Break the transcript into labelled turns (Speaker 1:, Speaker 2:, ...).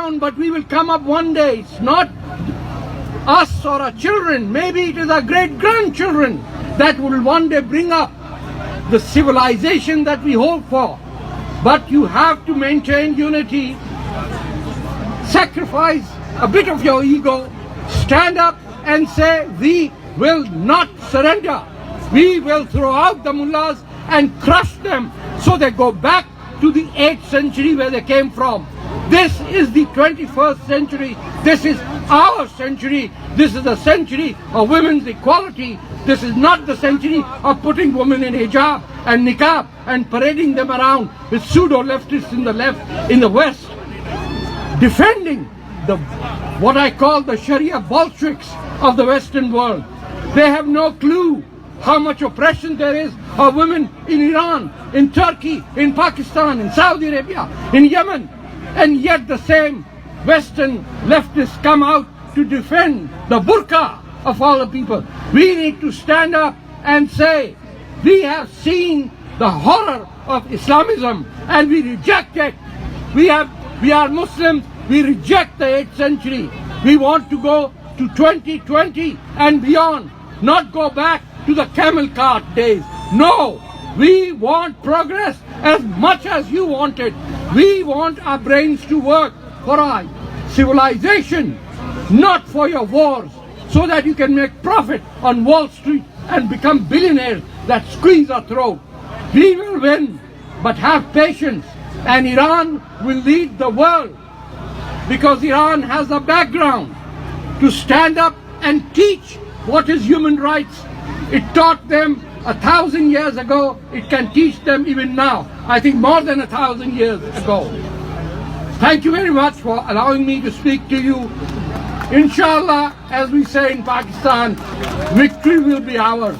Speaker 1: down, but we will come up one day. It's not us or our children, maybe it is our great-grandchildren that will one day bring up the civilization that we hope for. But you have to maintain unity, sacrifice a bit of your ego, stand up and say, we will not surrender. We will throw out the mullahs and crush them so they go back to the 8th century where they came from. This is the 21st century. This is our century. This is the century of women's equality. This is not the century of putting women in hijab and niqab and parading them around with pseudo-leftists in the West, defending what I call the Sharia Bolsheviks of the Western world. They have no clue how much oppression there is of women in Iran, in Turkey, in Pakistan, in Saudi Arabia, in Yemen, and yet the same Western leftists come out to defend the burqa of all the people. We need to stand up and say, we have seen the horror of Islamism and we reject it. We are Muslims, we reject the 8th century. We want to go to 2020 and beyond, not go back to the camel cart days. No, we want progress as much as you want it. We want our brains to work for our civilization, not for your wars, so that you can make profit on Wall Street and become billionaires that squeeze our throat. We will win, but have patience, and Iran will lead the world, because Iran has the background to stand up and teach what is human rights. It taught them 1,000 years ago. It can teach them even now. I think more than 1,000 years ago. Thank you very much for allowing me to speak to you. Inshallah, as we say in Pakistan, victory will be ours.